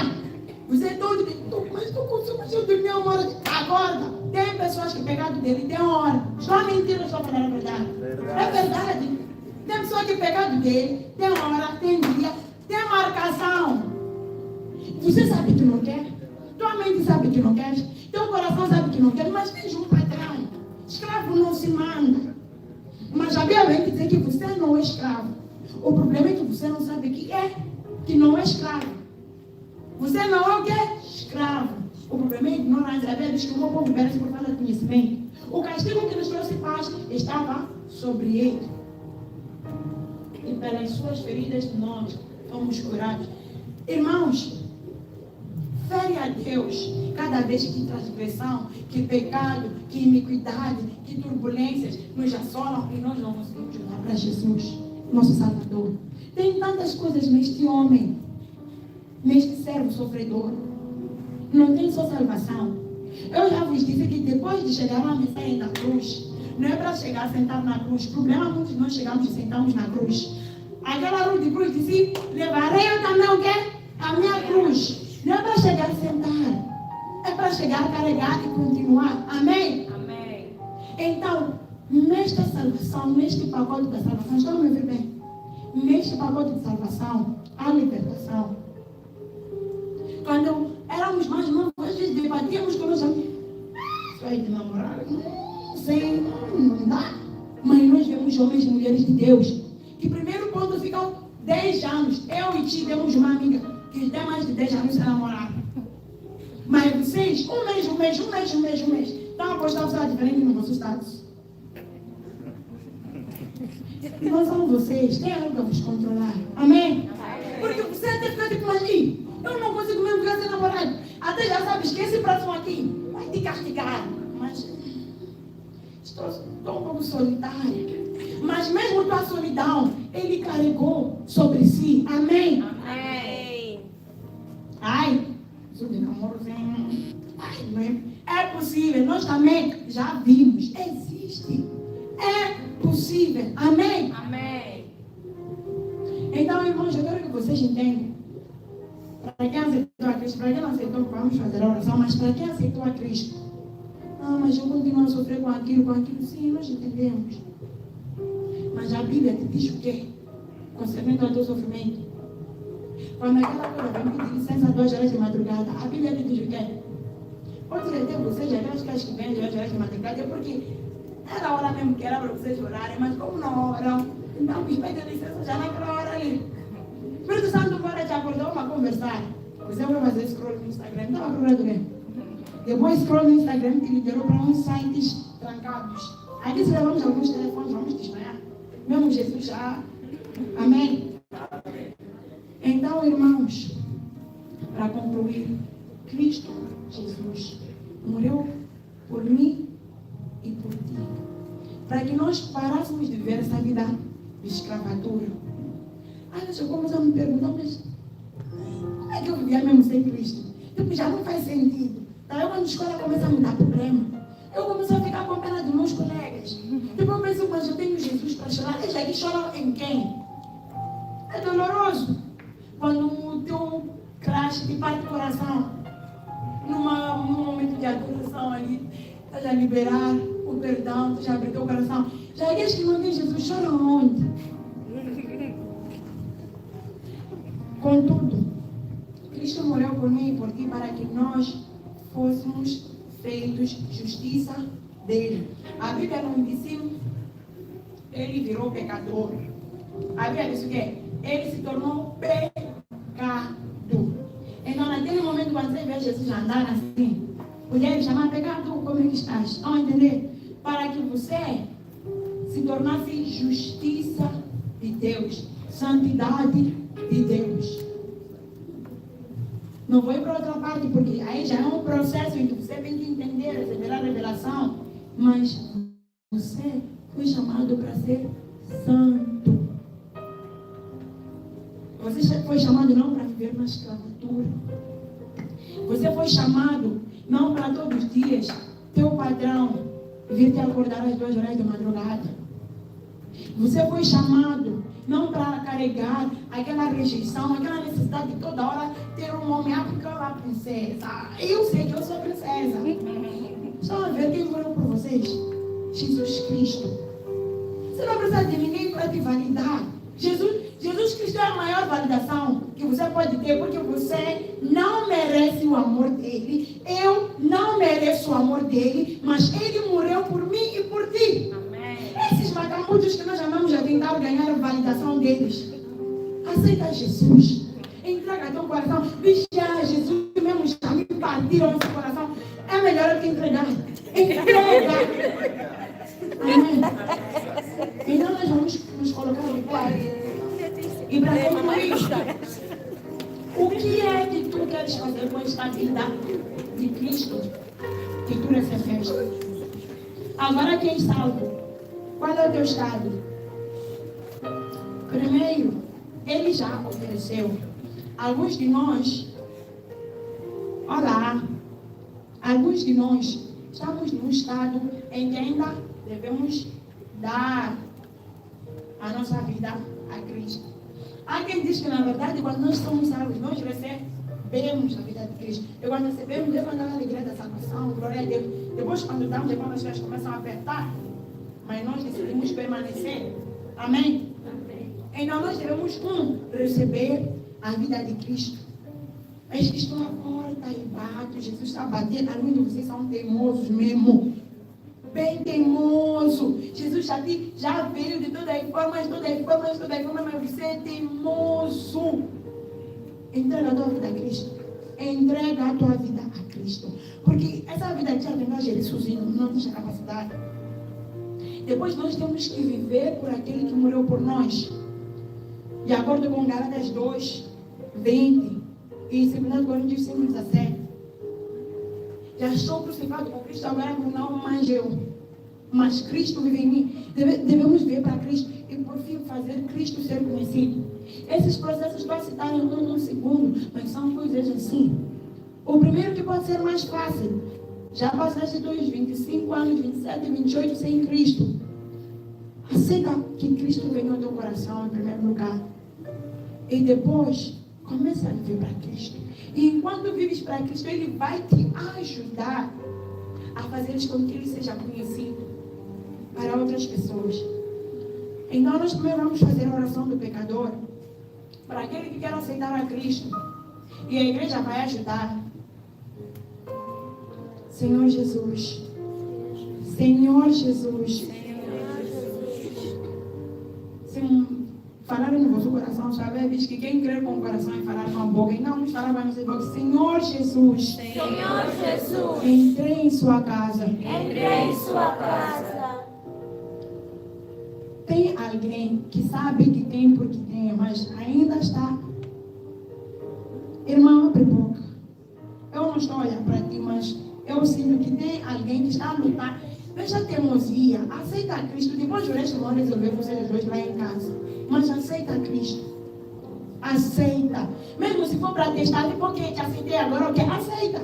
Speaker 2: Você é doido, mas tu conseguiu dormir 1 hora. Acorda. Tem pessoas que pecado dele tem uma hora. Só mentira, só falar a verdade. É verdade. Tem pessoa que pecado dele tem hora, tem dia, tem marcação. Você sabe que não quer. Tua mente sabe que não quer. Teu coração sabe que não quer. Mas tem um patrão. Escravo não se manda. Mas a Bíblia vem dizer que você não é escravo. O problema é que você não sabe que não é escravo. Você não é o quê? Escravo. O problema é ignorância. A Bíblia diz que o meu povo perece por falta de conhecimento. O castigo que nos trouxe paz estava sobre ele. E pelas suas feridas nós fomos curados. Irmãos, fere a Deus cada vez que transgressão, que pecado, que iniquidade, que turbulências nos assolam e nós não conseguimos olhar para Jesus, nosso Salvador. Tem tantas coisas neste homem, neste servo sofredor. Não tem só salvação. Eu já vos disse que depois de chegar à mensagem da cruz, não é para chegar sentado na cruz. O problema é muitos de nós chegamos e sentamos na cruz. Aquela cruz de cruz disse, levarei eu também o quê? A minha cruz. Não é para chegar a sentar. É para chegar a carregar e continuar. Amém?
Speaker 4: Amém.
Speaker 2: Então, nesta salvação, neste pacote da salvação, estão a me ouvir bem? Neste pacote de salvação, há libertação. Quando éramos mais novos, às vezes debatíamos com os amigos. Isso aí de namorar, não sei, não dá. Mas nós vemos homens e mulheres de Deus que primeiro ponto ficam 10 anos. Eu e Ti temos uma amiga que tem mais de 10 anos sem namorar. Mas vocês, um mês. Estão a postar o status diferente no vosso status. Não são vocês, tem algo para vos controlar. Amém? Porque você até fica tipo assim, eu não consigo mesmo ficar sem namorado. Até já sabes que esse próximo aqui vai te castigar. Mas estou um pouco solitária. Mas mesmo tua solidão, Ele carregou sobre si. Amém?
Speaker 4: Amém.
Speaker 2: Ai, isso de namoro vem. Ai, não é? É possível, nós também já vimos. Existe. É possível. Amém?
Speaker 4: Amém.
Speaker 2: Então, irmãos, eu quero que vocês entendam. Para quem aceitou a Cristo, para quem não aceitou, vamos fazer a oração, mas para quem aceitou a Cristo, mas eu continuo a sofrer com aquilo, sim, nós entendemos. Mas a Bíblia te diz o quê? Concernente ao teu sofrimento. Quando aquela coisa vem pedir licença 2 horas de madrugada, a Bíblia te diz o quê? Pode ser até vocês, aquelas caras que vêm 2 horas de madrugada, é porque era a hora mesmo que era para vocês orarem, mas como não oram, então pedem licença já naquela hora ali. O Espírito Santo agora te acordou para conversar. Você vai fazer scroll no Instagram, estava procurando quê? Depois scroll no Instagram te liderou para uns sites trancados. Aqui se levamos alguns telefones, vamos distrair. Mesmo Jesus já. Amém? Então, irmãos, para concluir, Cristo Jesus morreu por mim e por ti. Para que nós parássemos de viver essa vida de escravatura. Aí nós começamos a me perguntar, mas como é que eu vivia mesmo sem Cristo? Tipo, já não faz sentido. Daí quando a escola começa a me dar problema, eu começo a ficar com pena dos meus colegas. Tipo, eu penso, mas eu tenho Jesus para chorar. Eles aqui choram em quem? É doloroso. Quando o teu crush te parte o coração, num momento de adoração ali, estás a liberar o perdão, estás a abrir teu coração. Já aqueles que não têm Jesus choram onde? Contudo, Cristo morreu por mim e por ti para que nós fôssemos feitos justiça dele. A Bíblia não disse ele virou pecador. A Bíblia diz o quê? Ele se tornou pecado. Então, naquele momento, quando você vê Jesus andar assim, podia lhe chamar pecado, como é que estás? Estão a entender? Para que você se tornasse justiça de Deus, santidade de Deus. Não vou ir para outra parte, porque aí já é um processo em que você tem que entender, receber a revelação. Mas você foi chamado para ser santo. Você foi chamado não para viver na escravatura. Você foi chamado não para todos os dias teu patrão vir te acordar às 2 horas da madrugada. Você foi chamado não para carregar aquela rejeição, aquela necessidade de toda hora ter um homem, porque eu sou a princesa. Eu sei que eu sou a princesa. Estão a ver quem morreu por vocês? Jesus Cristo. Você não precisa de ninguém para te validar. Jesus Cristo é a maior validação que você pode ter, porque você não merece o amor dele. Eu não mereço o amor dele, mas ele morreu por mim e por ti.
Speaker 4: Amém.
Speaker 2: Esses macambudos que nós chamamos a tentar ganhar a validação deles. Aceita Jesus. Entrega teu coração. Diz que Jesus mesmo já me partiram esse coração. É melhor eu te entregar. Entrega. Amém. Então nós vamos nos colocar de pé. E para concluir, o que é que tu queres fazer com esta vida de Cristo que tu recebeste? Agora quem é salvo? Qual é o teu estado? Primeiro, ele já ofereceu. Alguns de nós, olá, alguns de nós estamos num estado em que ainda devemos dar a nossa vida a Cristo. Há quem diz que, na verdade, quando nós somos salvos, nós recebemos recebemos a vida de Cristo. E quando recebemos, Deus manda a alegria da salvação, glória a Deus. Depois, quando estamos, é quando as coisas começam a apertar, mas nós decidimos permanecer. Amém? Então nós devemos, receber a vida de Cristo. Eis que estou à porta e bato. Jesus está batendo. Alguns de vocês são teimosos mesmo. Bem teimoso. Jesus já veio de toda a forma, mas você é teimoso. Entrega a tua vida a Cristo. Entrega a tua vida a Cristo. Porque essa vida aqui é nós gerir sozinho, não temos a capacidade. Depois nós temos que viver por aquele que morreu por nós. De acordo com Gálatas 2, 20 e 2 Coríntios 5, 17. Já estou crucificado com Cristo, agora não mais eu, mas Cristo vive em mim. Devemos viver para Cristo e por fim fazer Cristo ser conhecido. Esses processos vão se dar em um segundo, mas são coisas assim. O primeiro que pode ser mais fácil. Já passaste dos 25 anos, 27, 28 sem Cristo. Aceita que Cristo venha ao teu coração em primeiro lugar. E depois, começa a viver para Cristo. E enquanto vives para Cristo, Ele vai te ajudar a fazer com que Ele seja conhecido para outras pessoas. Então, nós primeiro vamos fazer a oração do pecador para aquele que quer aceitar a Cristo. E a igreja vai ajudar. Senhor Jesus. Senhor Jesus. Se falarem no vosso coração, sabe? Diz que quem crê com o coração e falar com a boca, e não nos falar vai nos boca. Senhor Jesus.
Speaker 3: Senhor Jesus.
Speaker 2: Entrei em sua casa.
Speaker 3: Entrei em sua casa.
Speaker 2: Tem alguém que sabe que tem porque tem, mas ainda está. Irmão, abre boca. Eu não estou olhando para ti, mas eu sinto que tem alguém que está a lutar. Veja a teimosia. Aceita a Cristo. Depois o resto vão resolver vocês dois lá em casa. Mas aceita a Cristo. Aceita. Mesmo se for para testar, porque te aceitei agora, ok? Aceita.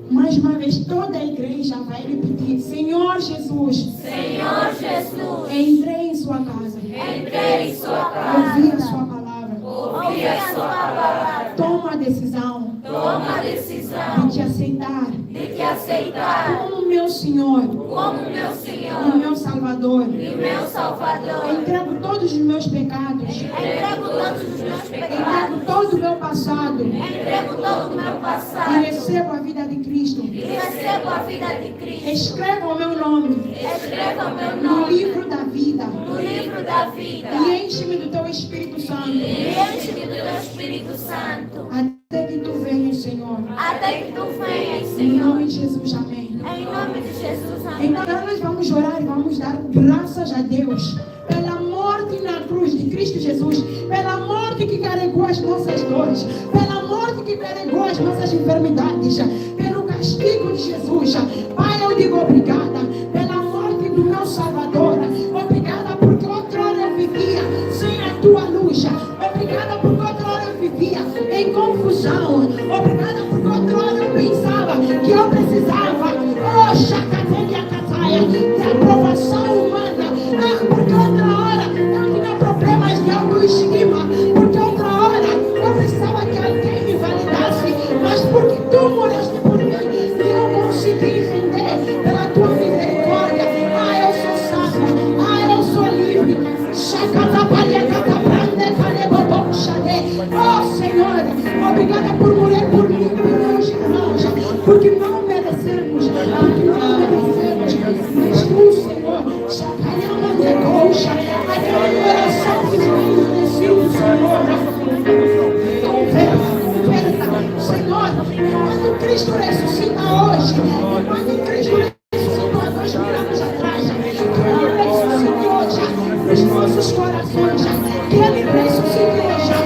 Speaker 2: Mais uma vez, toda a igreja vai repetir: Senhor Jesus.
Speaker 3: Senhor Jesus.
Speaker 2: Entrei em sua casa.
Speaker 3: Entrei em sua casa.
Speaker 2: Ouvi a sua palavra.
Speaker 3: Ouvi a sua palavra.
Speaker 2: Toma a decisão.
Speaker 3: Toma a decisão
Speaker 2: De te aceitar.
Speaker 3: de te aceitar
Speaker 2: Como meu Senhor.
Speaker 3: como meu
Speaker 2: O
Speaker 3: Senhor
Speaker 2: meu Salvador.
Speaker 3: e meu Salvador.
Speaker 2: Entrego todos os meus pecados.
Speaker 3: Entrego todos os meus
Speaker 2: Entrego
Speaker 3: pecados.
Speaker 2: todo o meu passado.
Speaker 3: Entrego todo o meu
Speaker 2: E
Speaker 3: passado.
Speaker 2: recebo a vida de Cristo.
Speaker 3: E recebo a vida de Cristo.
Speaker 2: Escreva o meu nome
Speaker 3: Escreva o meu
Speaker 2: no
Speaker 3: nome
Speaker 2: livro da vida.
Speaker 3: no livro da vida.
Speaker 2: E enche-me do teu Espírito Santo.
Speaker 3: E enche-me do teu Espírito Santo.
Speaker 2: Até que tu venhas, Senhor.
Speaker 3: Até que tu venhas,
Speaker 2: Em
Speaker 3: Senhor.
Speaker 2: nome de Jesus, amém.
Speaker 3: Em nome de Jesus, amém.
Speaker 2: Então agora nós vamos orar e vamos dar graças a Deus pela morte na cruz de Cristo Jesus, pela morte que carregou as nossas dores, pela morte que carregou as nossas enfermidades, pelo castigo de Jesus. Pai, eu digo obrigada pela morte do meu Salvador. Obrigada porque outrora eu vivia sem a tua luz. Obrigada porque outrora eu vivia em confusão. Obrigada porque outrora eu pensava que eu precisava de aprovação humana. Porque outra hora eu tinha problemas de autoestima. Porque outra hora eu precisava que alguém me validasse. Mas porque tu morreste por mim e eu consegui entender pela tua misericórdia. Eu sou salva. Eu sou livre. Oh Senhor, obrigada por morrer por mim, meus irmãos, porque não merecemos, não merecemos, mas tu, Senhor, aquela oração que foi merecido, Senhor, converta, Senhor, quando Cristo ressuscita hoje, quando Cristo ressuscitou há 2000 anos atrás, que Ele ressuscitou já nos nossos corações, que Ele ressuscitou já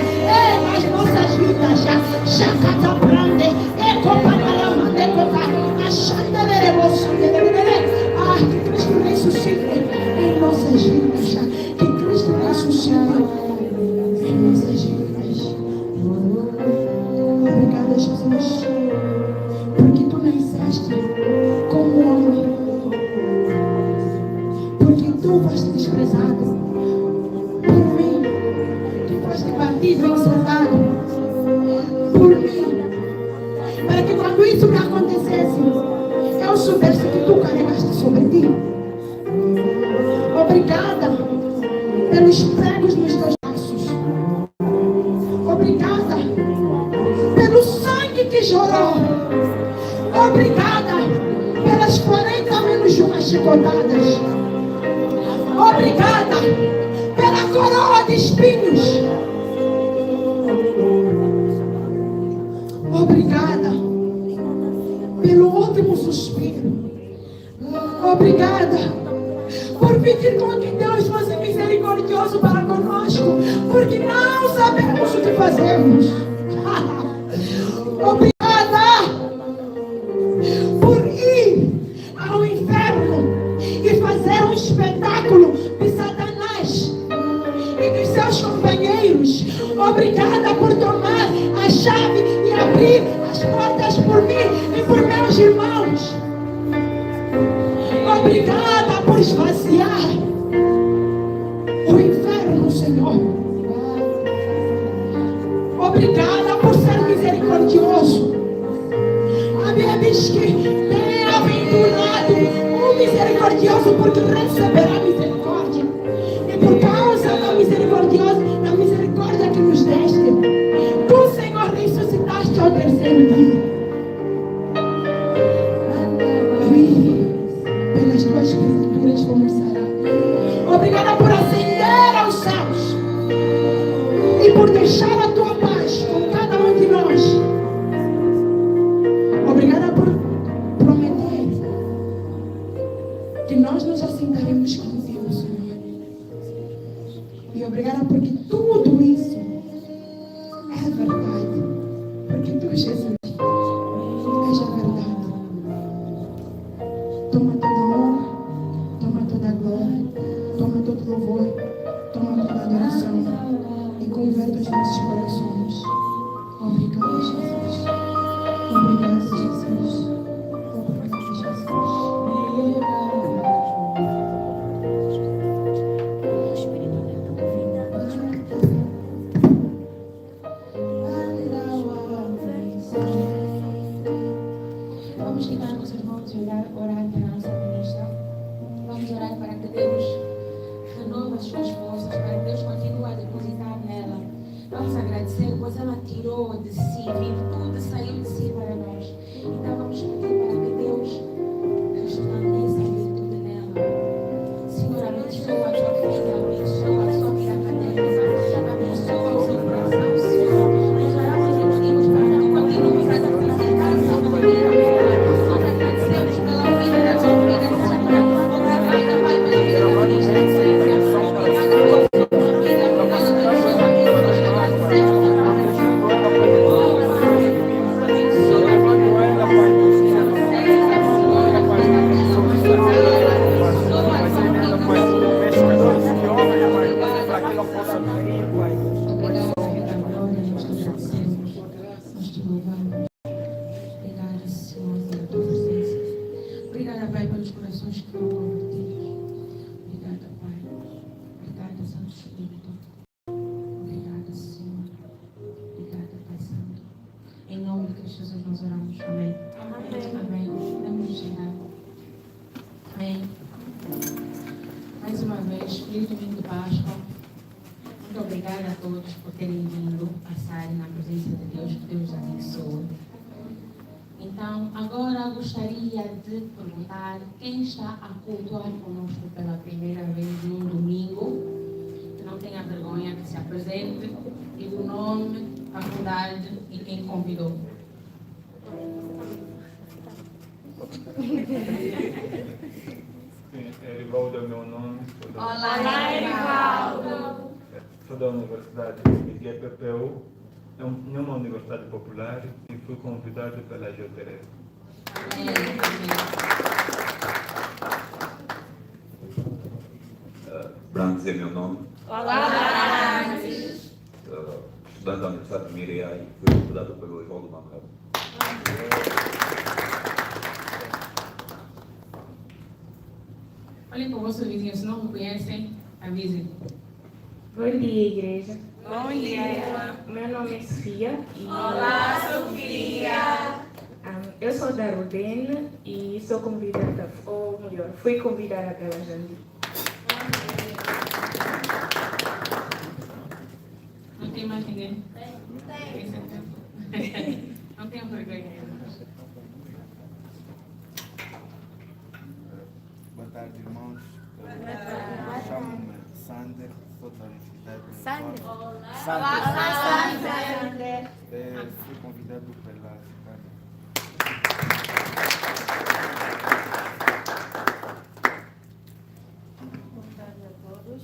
Speaker 2: nas nossas vidas, já catabrande, que Cristo ressuscite em nossas vidas, que Cristo ressuscite em nossas vidas. Obrigada, Jesus, porque tu nasceste como homem, porque tu foste desprezado por mim, tu foste batido e insultado, chorou. Obrigada pelas 40 menos uma chicotadas. Obrigada pela coroa de espinhos. Obrigada pelo último suspiro. Obrigada por pedir com que Deus fosse misericordioso para conosco, porque não sabemos o que fazemos. Obrigada por ir ao inferno e fazer um espetáculo de Satanás e dos seus companheiros. Obrigada por tomar a chave e abrir as portas por mim e por meus irmãos. Obrigada por esvaziar o inferno, Senhor. Obrigada por ser misericordioso. A Bíblia diz que bem-aventurado o misericordioso, porque receberá misericórdia. E por causa da misericórdia que nos deste, tu, Senhor, ressuscitaste ao terceiro dia. Pelas tuas escrituras começará. Obrigada por ascender aos céus e por deixar a tua paz com cada um de nós. Obrigada por prometer que nós nos assentaremos contigo, Senhor. E obrigada porque tudo isso é verdade. Porque tu, Jesus, és a verdade. Toma toda honra, toma toda glória, toma todo louvor, toma toda adoração e converte os nossos corações. Obrigado, Jesus. Obrigado, Jesus. Obrigado, Jesus.
Speaker 7: Vamos ligar com os irmãos e orar para a nossa ministra. Vamos orar para que Deus renove as suas forças, para que Deus continue a depositar nela. Vamos agradecer, pois ela tirou de si, virtude saiu de si para nós. Então vamos pedir para que Deus resplandeça a virtude nela. Senhor, abençoa a sua filha, abençoa a sua vida acadêmica, abençoa o seu coração, Senhor. Nós oramos e pedimos para que continue a depositar a sua família. Nós agradecemos pela vida da sua filha, Senhor. Obrigada, Pai, pela vida da ministra. Obrigada pela sua família, pela sua Obrigada, Pai, pelos corações que foram convertidos. Obrigada, Pai. Obrigada, Santo Espírito. Obrigada, Senhor. Obrigada, Pai Santo. Em nome de Cristo Jesus nós oramos. Amém. Amém. Vamos chegar. Amém. Mais uma vez, feliz domingo de Páscoa. Muito obrigada a todos por terem vindo passar na presença de Deus. Que Deus abençoe. Então, agora gostaria de perguntar quem está a cultuar conosco pela primeira vez num domingo, que não tenha vergonha, que se apresente, diga o nome, faculdade e quem convidou.
Speaker 8: Erivaldo é o meu nome.
Speaker 3: Olá, Erivaldo.
Speaker 8: Sou da Universidade de EPPU. É uma universidade popular e fui convidado pela GTR.
Speaker 9: Brandes é meu nome.
Speaker 3: Olá,
Speaker 9: Estudante da Universidade de Miriam e fui convidado pelo Erivaldo Manuel.
Speaker 7: Olhem para o vosso vizinho, se não me conhecem, avisem.
Speaker 10: Bom dia, igreja.
Speaker 5: Bom dia.
Speaker 10: Meu nome é Sofia.
Speaker 3: Olá, Sofia.
Speaker 10: Eu sou da Rodene e sou convidada, ou melhor, fui convidada pela Jandir.
Speaker 7: Não tem mais ninguém? Tem.
Speaker 10: Não tenham vergonha.
Speaker 11: Boa tarde, irmãos. Chamo-me Sander, sou da Universidade de
Speaker 3: Sander.
Speaker 11: Sander. Fui convidado pela Sicana.
Speaker 12: Boa tarde a todos.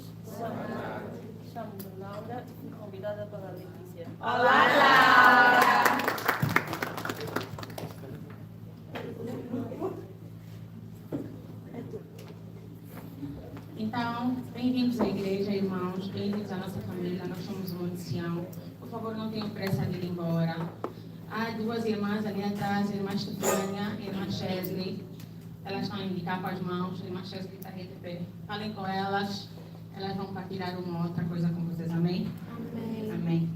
Speaker 12: Chamo-me Laura e fui convidada pela Letícia.
Speaker 3: Olá, Laura!
Speaker 7: Então, bem-vindos à igreja, irmãos, bem-vindos à nossa família, nós somos uma missão. Por favor, não tenham pressa de ir embora. Há duas irmãs ali atrás, a irmã Stefania e a irmã Chesley. Elas estão a indicar com as mãos, a irmã Chesley está aí de pé. Falem com elas, elas vão partilhar uma outra coisa com vocês, amém?
Speaker 3: Amém.
Speaker 7: Amém.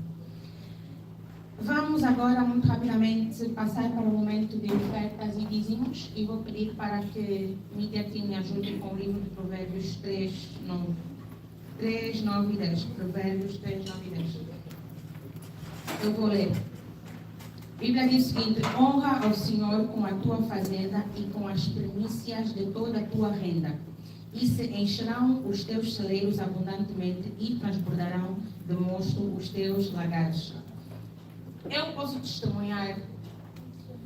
Speaker 7: Vamos agora, muito rapidamente, passar para o momento de ofertas e dízimos e vou pedir para que Mídia me ajude com o livro de Provérbios 3, 9 e 10. Provérbios 3, 9 e 10. Eu vou ler. A Bíblia diz o seguinte: honra ao Senhor com a tua fazenda e com as primícias de toda a tua renda, e se encherão os teus celeiros abundantemente e transbordarão de mosto os teus lagares. Eu posso testemunhar,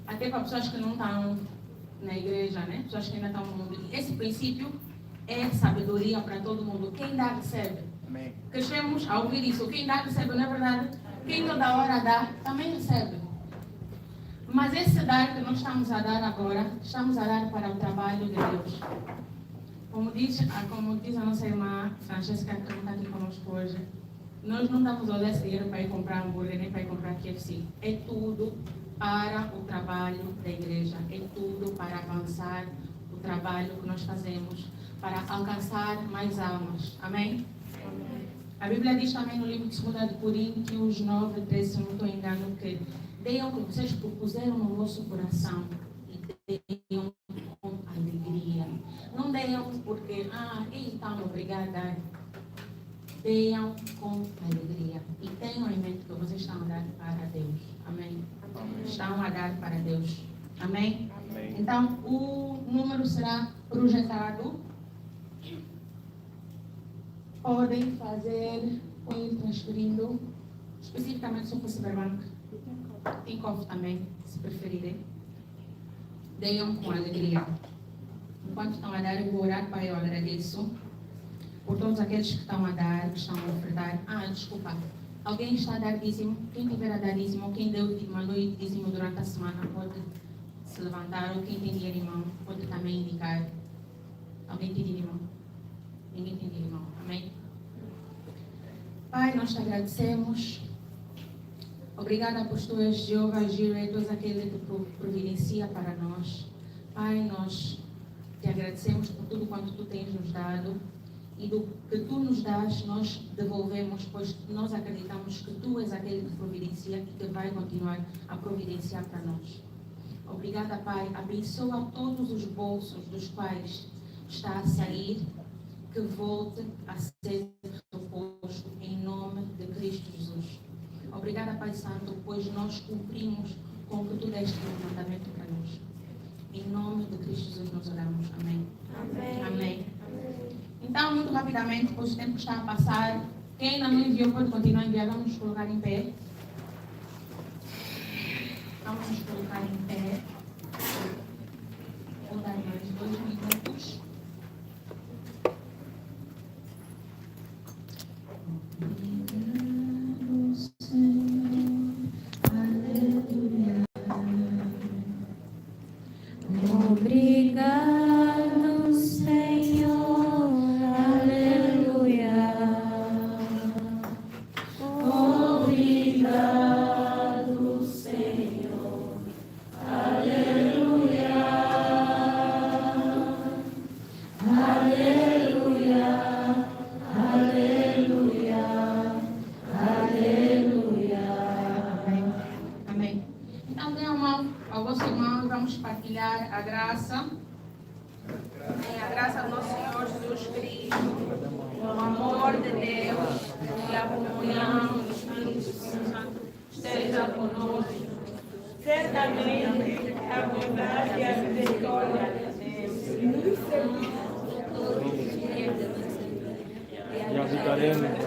Speaker 7: até para pessoas que não estão na igreja, né? Pessoas que ainda estão no mundo. Esse princípio é sabedoria para todo mundo. Quem dá, recebe.
Speaker 11: Amém.
Speaker 7: Crescemos a ouvir isso. Quem dá, recebe, não é verdade? Quem toda hora dá, também recebe. Mas esse dar que nós estamos a dar agora, estamos a dar para o trabalho de Deus. Como diz a nossa irmã Francesca, que está aqui conosco hoje, nós não damos a esse dinheiro para ir comprar hambúrguer, nem para ir comprar KFC. É tudo para o trabalho da igreja. É tudo para avançar o trabalho que nós fazemos, para alcançar mais almas. Amém? Amém. A Bíblia diz também no livro de 2 de Coríntios 9, 13, se não estou engano, que deem o que vocês propuseram no vosso coração e deem com alegria. Não deem porque, então, obrigada. Deem com alegria. E tenham em mente que vocês estão a dar para Deus. Amém? Amém. Estão a dar para Deus. Amém? Amém? Então, o número será projetado. Podem fazer, ir transferindo, especificamente se fosse Cyberbank. Tinkoff também, se preferirem. Deem com alegria. Enquanto estão a dar, eu vou orar, Pai, eu agradeço por todos aqueles que estão a dar, que estão a ofertar. Desculpa. Alguém está a dar dízimo? Quem tiver a dar dízimo, quem mandou dízimo durante a semana, pode se levantar. Ou quem tem dinheiro em mão, pode também indicar. Alguém tem dinheiro em mão? Ninguém tem dinheiro em mão. Amém? Pai, nós te agradecemos. Obrigada por tu és Jeová Jireh, tu és aquele que providencia para nós. Pai, nós te agradecemos por tudo quanto tu tens nos dado. E do que tu nos dás, nós devolvemos, pois nós acreditamos que tu és aquele que providencia e que vai continuar a providenciar para nós. Obrigada, Pai. Abençoa todos os bolsos dos quais está a sair, que volte a ser reposto em nome de Cristo Jesus. Obrigada, Pai Santo, pois nós cumprimos com o que tu deste no mandamento para nós. Em nome de Cristo Jesus nós oramos. Amém. Amém. Amém. Então, muito rapidamente, pois o tempo está a passar. Quem ainda não enviou pode continuar a enviar. Vamos nos colocar em pé. Vamos nos colocar em pé. Vou dar mais 2 minutos.
Speaker 3: Obrigado, Senhor, aleluia. Obrigado, Senhor, aleluia. Aleluia, aleluia, aleluia.
Speaker 7: Amém. Amém. Então, dê a mão ao vosso irmão, vamos partilhar a graça.
Speaker 4: A graça do nosso Senhor Jesus Cristo, o amor de Deus e a comunhão do Espírito Santo esteja conosco
Speaker 5: Certamente a bondade e a misericórdia de Deus
Speaker 6: e habitaremos